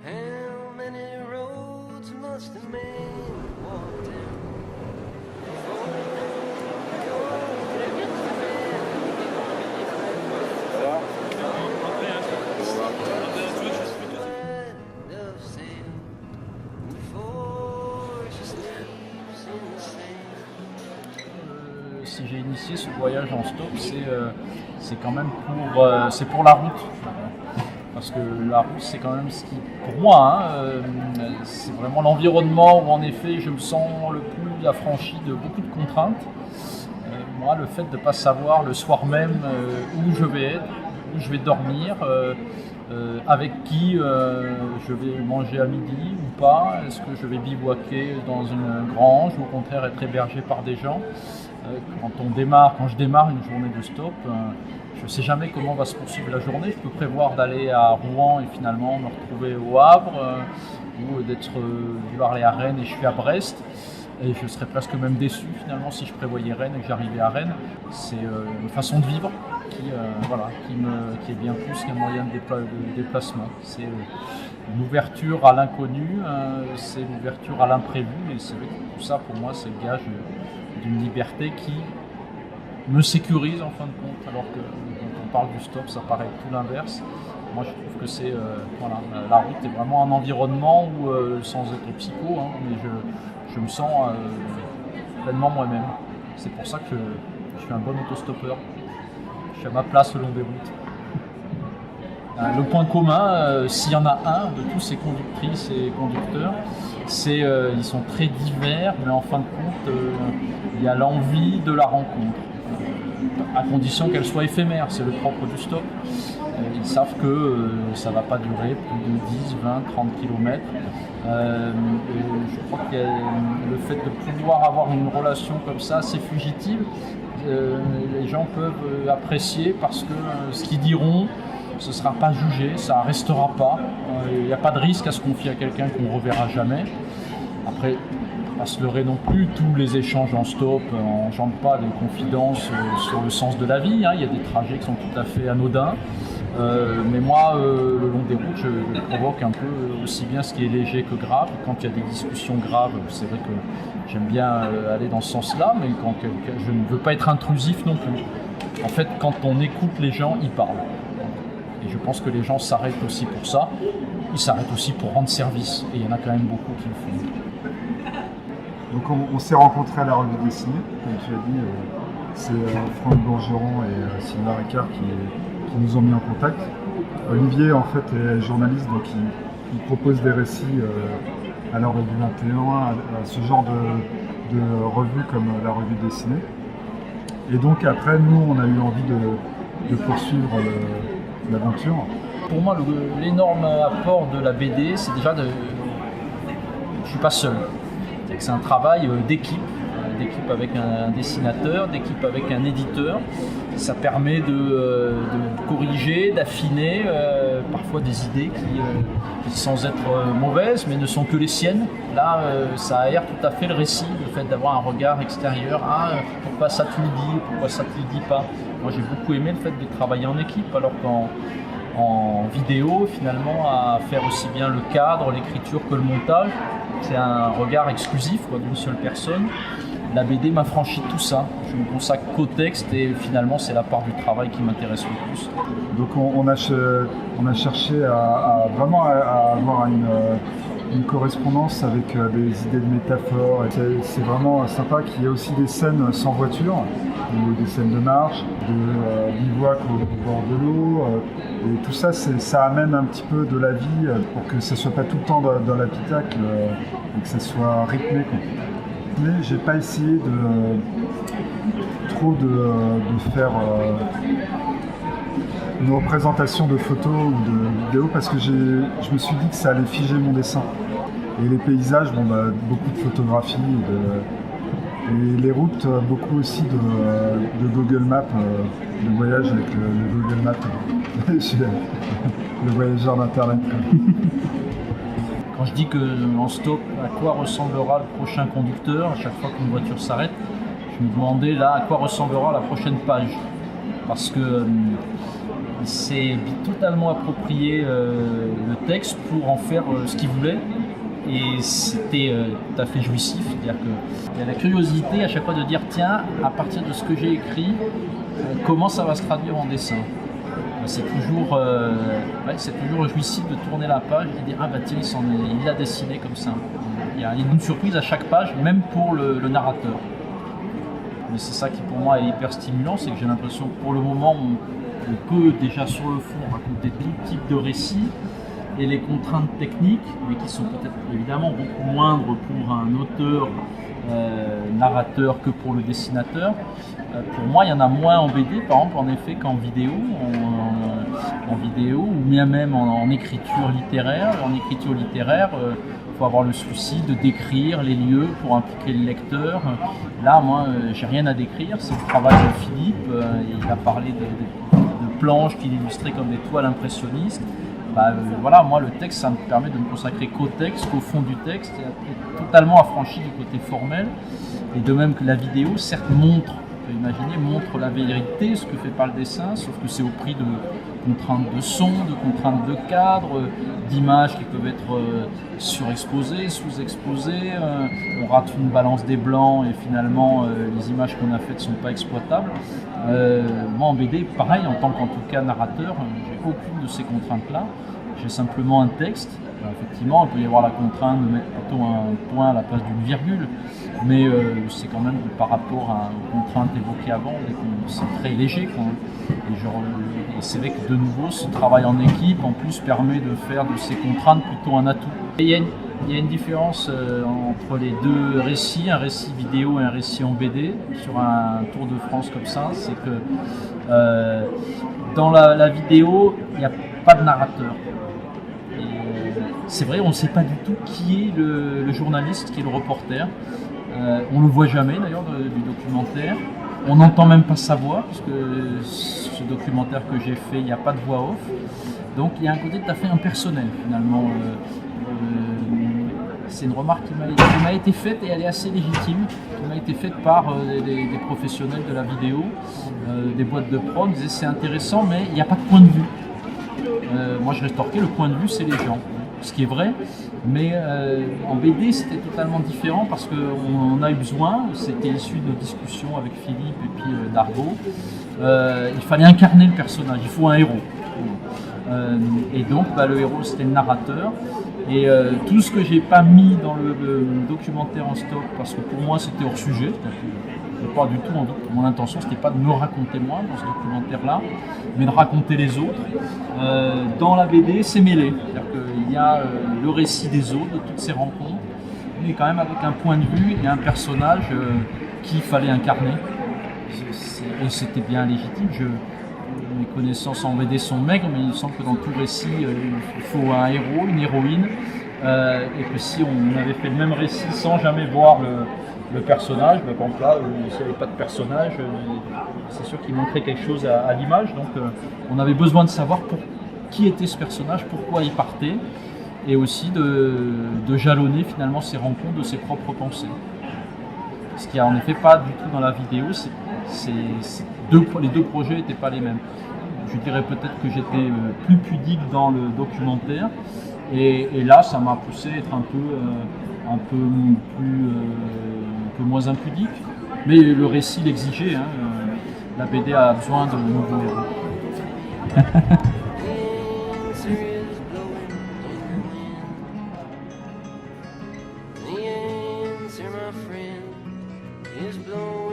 How many roads must a man walk down of sand before she sleeps in the sand? Si j'ai initié ce voyage en stop, c'est quand même pour la route. Parce que la route, c'est quand même ce qui, pour moi, c'est vraiment l'environnement où en effet je me sens le plus affranchi de beaucoup de contraintes. Moi, le fait de ne pas savoir le soir même où je vais être, où je vais dormir, avec qui je vais manger à midi ou pas, est-ce que je vais bivouaquer dans une grange ou au contraire être hébergé par des gens. Quand je démarre une journée de stop, je ne sais jamais comment va se poursuivre la journée. Je peux prévoir d'aller à Rouen et finalement me retrouver au Havre, ou de vouloir aller à Rennes et je suis à Brest. Et je serais presque même déçu finalement si je prévoyais Rennes et que j'arrivais à Rennes. C'est une façon de vivre qui est bien plus qu'un moyen de déplacement. C'est une ouverture à l'inconnu, c'est l'ouverture à l'imprévu. Et c'est vrai que tout ça pour moi c'est le gage d'une liberté qui me sécurise en fin de compte, alors que quand on parle du stop, ça paraît tout l'inverse. Moi, je trouve que la route est vraiment un environnement où, sans être psycho, mais je me sens pleinement moi-même. C'est pour ça que je suis un bon autostoppeur. Je suis à ma place le long des routes. Le point commun, s'il y en a un de tous ces conductrices et conducteurs, c'est ils sont très divers, mais en fin de compte, il y a l'envie de la rencontre, à condition qu'elle soit éphémère, c'est le propre du stop. Ils savent que ça ne va pas durer plus de 10, 20, 30 km. Je crois que le fait de pouvoir avoir une relation comme ça, assez fugitive, les gens peuvent apprécier parce que ce qu'ils diront, ce ne sera pas jugé, ça ne restera pas. Il n'y a pas de risque à se confier à quelqu'un qu'on ne reverra jamais. Après, pas se leurrer non plus, tous les échanges en stop n'engendrent pas des confidences sur le sens de la vie. Il y a des trajets qui sont tout à fait anodins. Mais moi, le long des routes, je provoque un peu aussi bien ce qui est léger que grave. Quand il y a des discussions graves, c'est vrai que j'aime bien aller dans ce sens-là, mais quand je ne veux pas être intrusif non plus. En fait, quand on écoute les gens, ils parlent. Et je pense que les gens s'arrêtent aussi pour ça. Ils s'arrêtent aussi pour rendre service. Et il y en a quand même beaucoup qui le font. Donc on s'est rencontrés à la revue dessinée, comme tu as dit. C'est Franck Bourgeron et Sylvain Ricard qui nous ont mis en contact. Olivier en fait est journaliste, donc il propose des récits à la revue 21, à ce genre de revue comme la revue dessinée. Et donc après, nous on a eu envie de poursuivre l'aventure. Pour moi, l'énorme apport de la BD, c'est déjà je ne suis pas seul. C'est un travail d'équipe avec un dessinateur, d'équipe avec un éditeur. Ça permet de corriger, d'affiner parfois des idées qui, sans être mauvaises, mais ne sont que les siennes. Là, ça aère tout à fait le récit, le fait d'avoir un regard extérieur. Pourquoi ça tu le dis, pourquoi ça tu le dis pas. Moi, j'ai beaucoup aimé le fait de travailler en équipe, alors qu'en vidéo, finalement, à faire aussi bien le cadre, l'écriture que le montage, c'est un regard exclusif d'une seule personne. La BD m'affranchit de tout ça. Je me consacre qu'au texte et finalement c'est la part du travail qui m'intéresse le plus. Donc on a cherché à vraiment avoir une correspondance avec des idées de métaphores. C'est vraiment sympa qu'il y ait aussi des scènes sans voiture, ou des scènes de marche, de bivouac au bord de l'eau. Et tout ça, ça amène un petit peu de la vie pour que ça ne soit pas tout le temps dans l'habitacle et que ça soit rythmé, quoi. Mais j'ai pas essayé de faire une représentation de photos ou de vidéos parce que je me suis dit que ça allait figer mon dessin. Et les paysages, beaucoup de photographie et les routes, beaucoup aussi de Google Maps, de voyage avec le Google Maps, le voyageur d'internet. Quand je dis qu'en stop, à quoi ressemblera le prochain conducteur, à chaque fois qu'une voiture s'arrête, je me demandais là à quoi ressemblera la prochaine page. Parce que il s'est totalement approprié le texte pour en faire ce qu'il voulait. Et c'était tout à fait jouissif, c'est-à-dire qu'il y a la curiosité à chaque fois de dire tiens, à partir de ce que j'ai écrit, comment ça va se traduire en dessin. C'est toujours jouissif de tourner la page et de dire ah bah tiens, il l'a dessiné comme ça. Il y a une surprise à chaque page, même pour le narrateur. Mais c'est ça qui pour moi est hyper stimulant, c'est que j'ai l'impression que pour le moment on peut déjà sur le fond raconter tout type de récits. Et les contraintes techniques, mais qui sont peut-être évidemment beaucoup moindres pour un auteur narrateur que pour le dessinateur. Pour moi, il y en a moins en BD, par exemple, en effet, qu'en vidéo, en vidéo, ou bien même en écriture littéraire. En écriture littéraire, il faut avoir le souci de décrire les lieux pour impliquer le lecteur. Là, moi, j'ai rien à décrire, c'est le travail de Philippe. Il a parlé de planches qu'il illustrait comme des toiles impressionnistes. Voilà, moi le texte, ça me permet de me consacrer qu'au texte, qu'au fond du texte, totalement affranchi du côté formel. Et de même que la vidéo, certes, montre la vérité, ce que fait pas le dessin, sauf que c'est au prix de contraintes de son, de contraintes de cadre, d'images qui peuvent être surexposées, sous-exposées. On rate une balance des blancs et finalement les images qu'on a faites ne sont pas exploitables. Moi en BD, pareil, en tant qu'en tout cas narrateur, j'ai aucune de ces contraintes-là. J'ai simplement un texte. Effectivement, il peut y avoir la contrainte de mettre plutôt un point à la place d'une virgule, mais c'est quand même par rapport aux contraintes évoquées avant, c'est très léger. Et c'est vrai que de nouveau, ce travail en équipe en plus permet de faire de ces contraintes plutôt un atout. Et il y a une différence entre les deux récits, un récit vidéo et un récit en BD, sur un Tour de France comme ça, c'est que dans la vidéo, il n'y a pas de narrateur. C'est vrai, on ne sait pas du tout qui est le journaliste, qui est le reporter. On ne le voit jamais d'ailleurs du documentaire. On n'entend même pas sa voix, parce que ce documentaire que j'ai fait, il n'y a pas de voix off. Donc il y a un côté tout à fait impersonnel finalement. C'est une remarque qui m'a été faite et elle est assez légitime, qui m'a été faite par des professionnels de la vidéo, des boîtes de prod. Ils disaient c'est intéressant mais il n'y a pas de point de vue. Moi je rétorquais, le point de vue c'est les gens. Ce qui est vrai, mais en BD c'était totalement différent parce qu'on a eu besoin, c'était issu de nos discussions avec Philippe et puis Dargaud, il fallait incarner le personnage, il faut un héros. Et donc le héros c'était le narrateur, et tout ce que j'ai pas mis dans le documentaire en stock parce que pour moi c'était hors sujet, pas du tout mon intention c'était pas de me raconter moi dans ce documentaire là, mais de raconter les autres. Dans la BD c'est mêlé, c'est-à-dire qu'il y a le récit des autres, de toutes ces rencontres, mais quand même avec un point de vue et un personnage qu'il fallait incarner. Et c'était bien légitime. Mes connaissances en BD sont maigres, mais il me semble que dans tout récit il faut un héros, une héroïne, et que si on avait fait le même récit sans jamais voir le personnage, par exemple là, s'il n'y avait pas de personnage, c'est sûr qu'il manquerait quelque chose à l'image. Donc on avait besoin de savoir qui était ce personnage, pourquoi il partait, et aussi de jalonner finalement ses rencontres de ses propres pensées. Ce qu'il n'y a en effet pas du tout dans la vidéo, les deux projets n'étaient pas les mêmes. Je dirais peut-être que j'étais plus pudique dans le documentaire, et là ça m'a poussé à être un peu moins impudique, mais le récit l'exigeait. La BD a besoin de nouveaux héros. The answer, my friend, is blowing.